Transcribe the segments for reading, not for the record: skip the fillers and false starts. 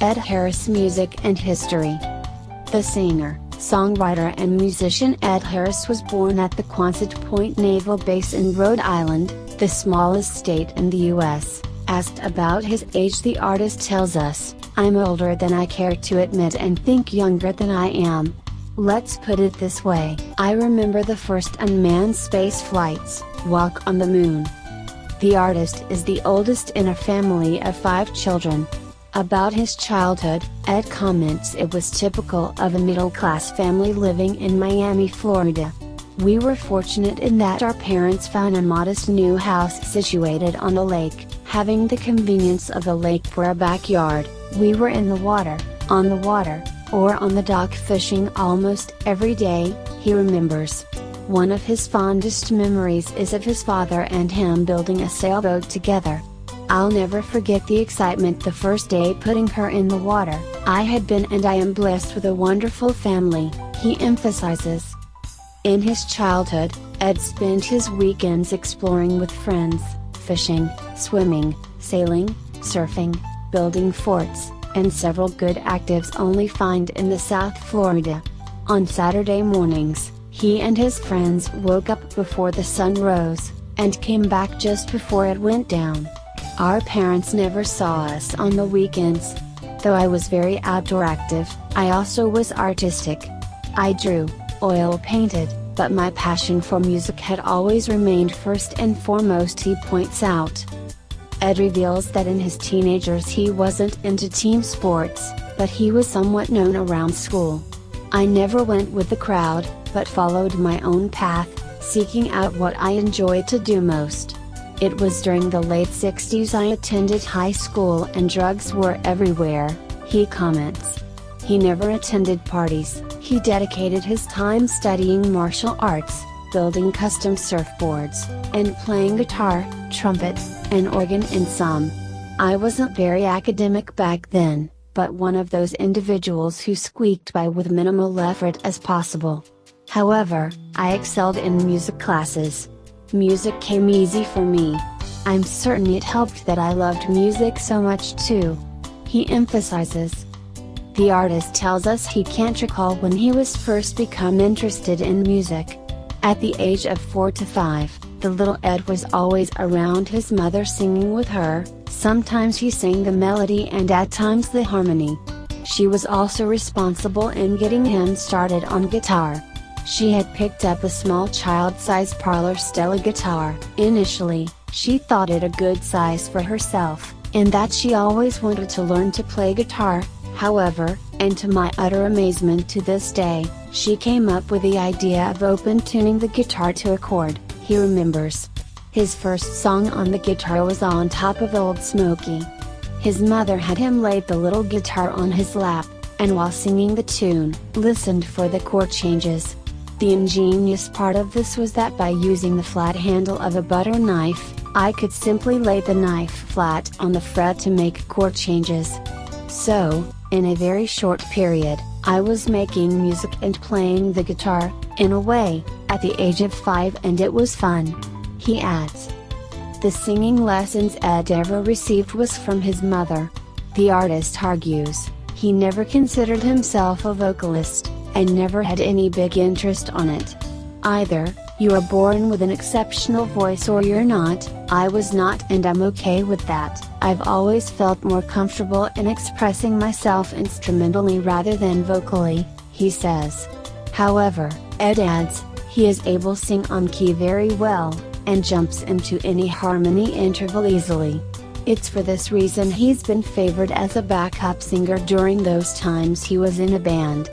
Ed Harris Music and History. The singer, songwriter and musician Ed Harris was born at the Quonset Point Naval Base in Rhode Island, the smallest state in the U.S. Asked about his age, the artist tells us, "I'm older than I care to admit and think younger than I am. Let's put it this way, I remember the first unmanned space flights, walk on the moon." The artist is the oldest in a family of 5 children. About his childhood, Ed comments it was typical of a middle-class family living in Miami, Florida. "We were fortunate in that our parents found a modest new house situated on a lake, having the convenience of a lake for a backyard. We were in the water, on the water, or on the dock fishing almost every day," he remembers. One of his fondest memories is of his father and him building a sailboat together. "I'll never forget the excitement the first day putting her in the water. I had been and I am blessed with a wonderful family," he emphasizes. In his childhood, Ed spent his weekends exploring with friends, fishing, swimming, sailing, surfing, building forts, and several good activities only find in the South Florida. On Saturday mornings, he and his friends woke up before the sun rose, and came back just before it went down. "Our parents never saw us on the weekends. Though I was very outdoor active, I also was artistic. I drew, oil painted, but my passion for music had always remained first and foremost," he points out. Ed reveals that in his teenagers he wasn't into team sports, but he was somewhat known around school. "I never went with the crowd, but followed my own path, seeking out what I enjoyed to do most. It was during the late 60s I attended high school and drugs were everywhere," he comments. He never attended parties, he dedicated his time studying martial arts, building custom surfboards, and playing guitar, trumpet, and organ in some. "I wasn't very academic back then, but one of those individuals who squeaked by with minimal effort as possible. However, I excelled in music classes. Music came easy for me. I'm certain it helped that I loved music so much too," he emphasizes. The artist tells us he can't recall when he was first become interested in music. At the age of 4 to 5, the little Ed was always around his mother singing with her, sometimes he sang the melody and at times the harmony. She was also responsible in getting him started on guitar. She had picked up a small child-sized parlor Stella guitar. Initially, she thought it a good size for herself, and that she always wanted to learn to play guitar. However, and to my utter amazement to this day, she came up with the idea of open-tuning the guitar to a chord, he remembers. His first song on the guitar was "On Top of Old Smoky." His mother had him lay the little guitar on his lap, and while singing the tune, listened for the chord changes. The ingenious part of this was that by using the flat handle of a butter knife, I could simply lay the knife flat on the fret to make chord changes. So, in a very short period, I was making music and playing the guitar, in a way, at the age of 5 and it was fun," he adds. The singing lessons Ed ever received was from his mother. The artist argues, he never considered himself a vocalist, and never had any big interest on it. "Either, you are born with an exceptional voice or you're not. I was not and I'm okay with that. I've always felt more comfortable in expressing myself instrumentally rather than vocally," he says. However, Ed adds, he is able to sing on key very well, and jumps into any harmony interval easily. It's for this reason he's been favored as a backup singer during those times he was in a band.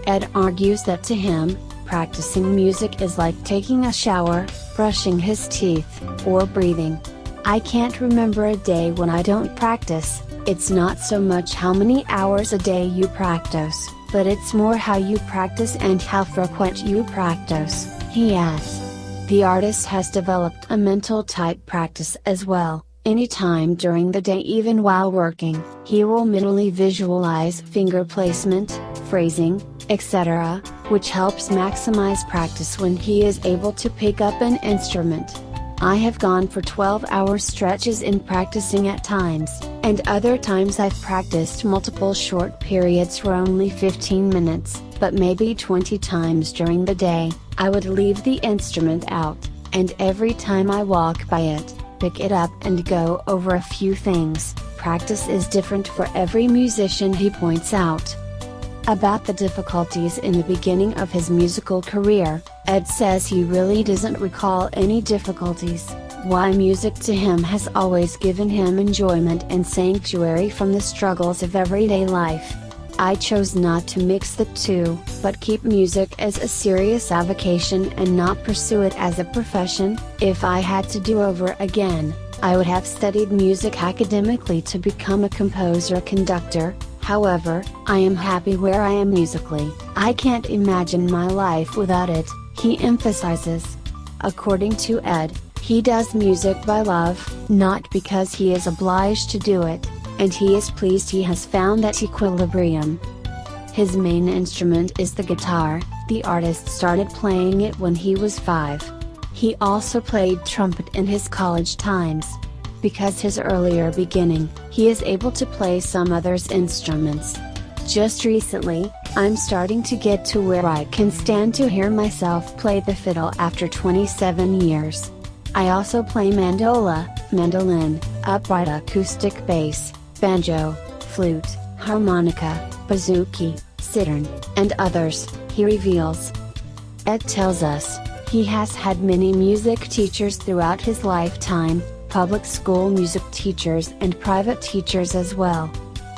Ed argues that to him, practicing music is like taking a shower, brushing his teeth, or breathing. "I can't remember a day when I don't practice. It's not so much how many hours a day you practice, but it's more how you practice and how frequent you practice," he adds. The artist has developed a mental type practice as well. Anytime during the day, even while working, he will mentally visualize finger placement, phrasing, etc., which helps maximize practice when he is able to pick up an instrument. I have gone for 12-hour stretches in practicing at times, and other times I've practiced multiple short periods for only 15 minutes, but maybe 20 times during the day. I would leave the instrument out, and every time I walk by it, pick it up and go over a few things. Practice is different for every musician, he points out. About the difficulties in the beginning of his musical career, Ed says he really doesn't recall any difficulties. Why music to him has always given him enjoyment and sanctuary from the struggles of everyday life. I chose not to mix the two, but keep music as a serious avocation and not pursue it as a profession. If I had to do over again, I would have studied music academically to become a composer-conductor. However, I am happy where I am musically. I can't imagine my life without it, he emphasizes. According to Ed, he does music by love, not because he is obliged to do it, and he is pleased he has found that equilibrium. His main instrument is the guitar. The artist started playing it when he was 5. He also played trumpet in his college times. Because his earlier beginning, he is able to play some others' instruments. Just recently, I'm starting to get to where I can stand to hear myself play the fiddle after 27 years. I also play mandola, mandolin, upright acoustic bass, banjo, flute, harmonica, bouzouki, sitar, and others, he reveals. Ed tells us, he has had many music teachers throughout his lifetime, public school music teachers and private teachers as well.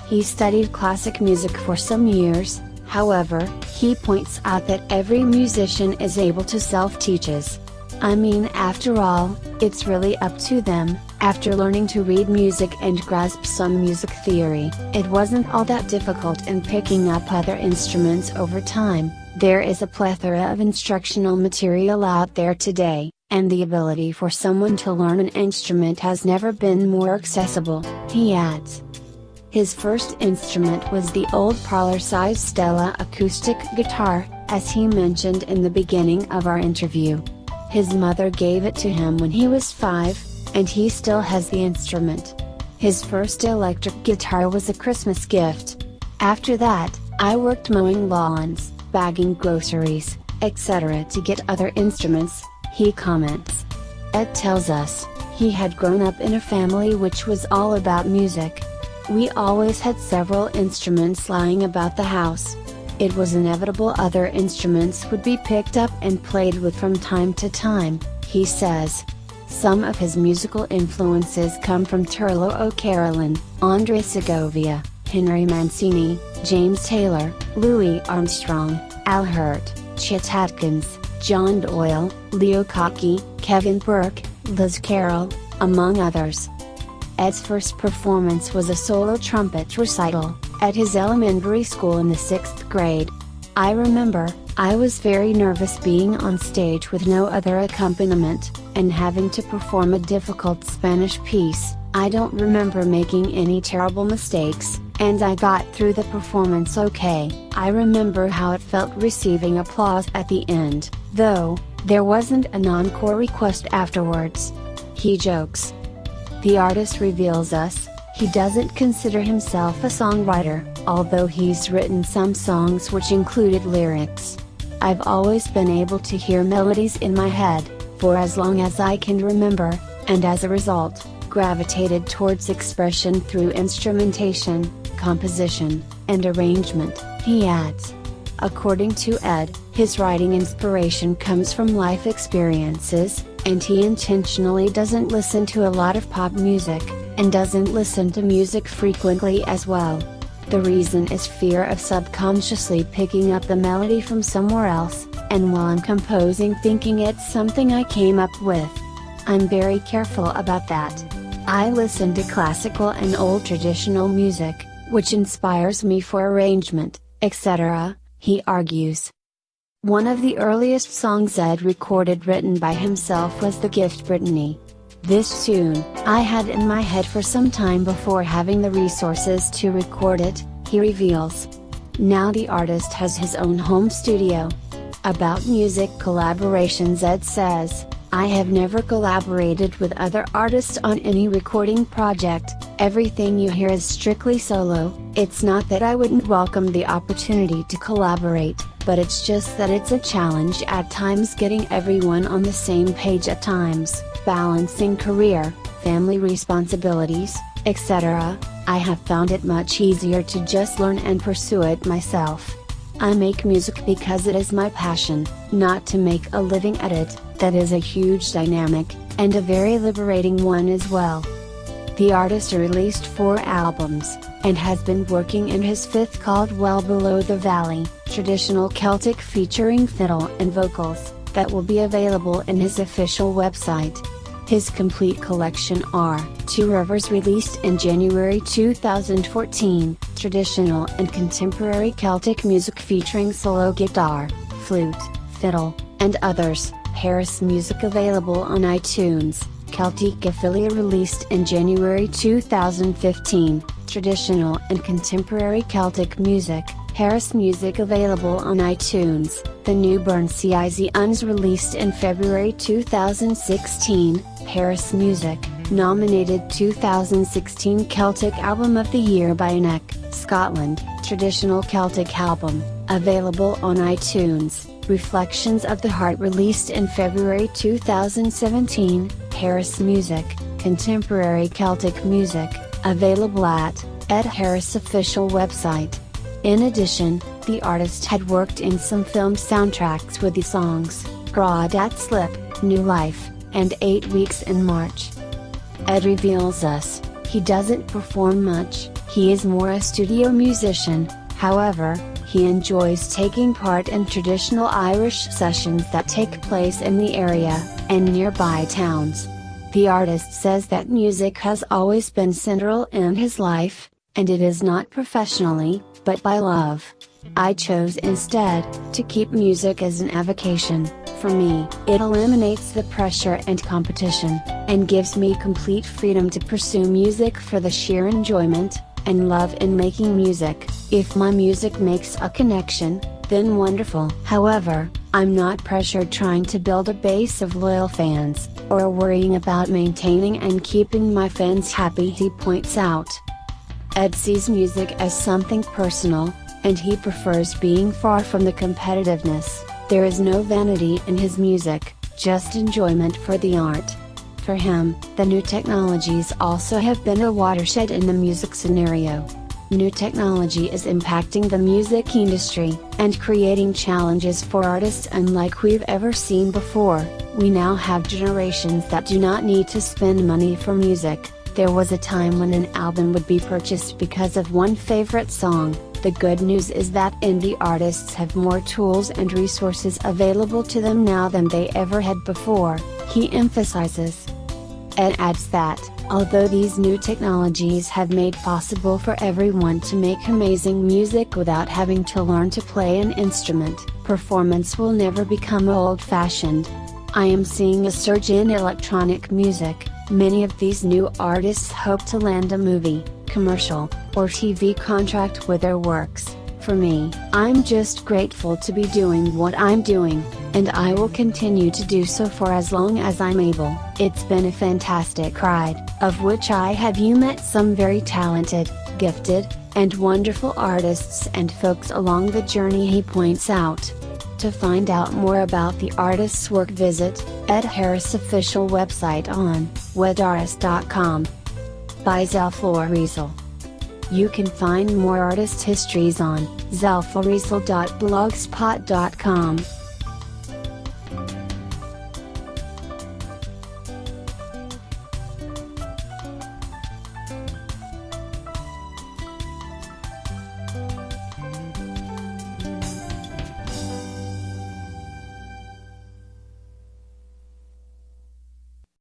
He studied classic music for some years, however, he points out that every musician is able to self-teaches. I mean, after all, it's really up to them. After learning to read music and grasp some music theory, it wasn't all that difficult in picking up other instruments over time. There is a plethora of instructional material out there today, and the ability for someone to learn an instrument has never been more accessible, he adds. His first instrument was the old parlor-sized Stella acoustic guitar, as he mentioned in the beginning of our interview. His mother gave it to him when he was 5, and he still has the instrument. His first electric guitar was a Christmas gift. After that, I worked mowing lawns, bagging groceries, etc. to get other instruments, he comments. Ed tells us, he had grown up in a family which was all about music. We always had several instruments lying about the house. It was inevitable other instruments would be picked up and played with from time to time, he says. Some of his musical influences come from Turlo O'Carolan, Andre Segovia, Henry Mancini, James Taylor, Louis Armstrong, Al Hirt, Chet Atkins, John Doyle, Leo Kottke, Kevin Burke, Liz Carroll, among others. Ed's first performance was a solo trumpet recital, at his elementary school in the 6th grade. I remember, I was very nervous being on stage with no other accompaniment, and having to perform a difficult Spanish piece. I don't remember making any terrible mistakes, and I got through the performance okay. I remember how it felt receiving applause at the end, though, there wasn't an encore request afterwards. He jokes. The artist reveals us, he doesn't consider himself a songwriter, although he's written some songs which included lyrics. I've always been able to hear melodies in my head, for as long as I can remember, and as a result, gravitated towards expression through instrumentation, composition, and arrangement, he adds. According to Ed, his writing inspiration comes from life experiences, and he intentionally doesn't listen to a lot of pop music, and doesn't listen to music frequently as well. The reason is fear of subconsciously picking up the melody from somewhere else, and while I'm composing thinking it's something I came up with. I'm very careful about that. I listen to classical and old traditional music, which inspires me for arrangement, etc., he argues. One of the earliest songs Ed recorded written by himself was The Gift Brittany. This tune, I had in my head for some time before having the resources to record it, he reveals. Now the artist has his own home studio. About music collaborations, Ed says, I have never collaborated with other artists on any recording project. Everything you hear is strictly solo. It's not that I wouldn't welcome the opportunity to collaborate, but it's just that it's a challenge at times getting everyone on the same page at times, balancing career, family responsibilities, etc. I have found it much easier to just learn and pursue it myself. I make music because it is my passion, not to make a living at it. That is a huge dynamic, and a very liberating one as well. The artist released 4 albums, and has been working in his 5th called Well Below the Valley, traditional Celtic featuring fiddle and vocals, that will be available in his official website. His complete collection are 2 Rivers released in January 2014, traditional and contemporary Celtic music featuring solo guitar, flute, fiddle, and others, Harris Music available on iTunes, Celtic Ophelia released in January 2015, traditional and contemporary Celtic music, Harris Music available on iTunes, The New Burn CIZ Uns released in February 2016, Harris Music, nominated 2016 Celtic Album of the Year by NEC, Scotland, traditional Celtic album, available on iTunes, Reflections of the Heart released in February 2017, Harris Music, contemporary Celtic music, available at Ed Harris official website. In addition, the artist had worked in some film soundtracks with the songs, Crawdad Slip, New Life, and 8 Weeks in March. Ed reveals us, he doesn't perform much, he is more a studio musician, however, he enjoys taking part in traditional Irish sessions that take place in the area, and nearby towns. The artist says that music has always been central in his life, and it is not professionally, but by love. I chose instead, to keep music as an avocation. For me, it eliminates the pressure and competition, and gives me complete freedom to pursue music for the sheer enjoyment, and love in making music. If my music makes a connection, then wonderful. However, I'm not pressured trying to build a base of loyal fans, or worrying about maintaining and keeping my fans happy, he points out. Ed sees music as something personal, and he prefers being far from the competitiveness. There is no vanity in his music, just enjoyment for the art. For him, the new technologies also have been a watershed in the music scenario. New technology is impacting the music industry, and creating challenges for artists unlike we've ever seen before. We now have generations that do not need to spend money for music. There was a time when an album would be purchased because of one favorite song. The good news is that indie artists have more tools and resources available to them now than they ever had before, he emphasizes. Ed adds that, although these new technologies have made possible for everyone to make amazing music without having to learn to play an instrument, performance will never become old-fashioned. I am seeing a surge in electronic music. Many of these new artists hope to land a movie, commercial, or TV contract with their works. For me, I'm just grateful to be doing what I'm doing, and I will continue to do so for as long as I'm able. It's been a fantastic ride, of which I have met some very talented, gifted, and wonderful artists and folks along the journey, he points out. To find out more about the artist's work, visit Ed Harris official website on wedartist.com. By Zelfloriesel. You can find more artist histories on zelfloriesel.blogspot.com.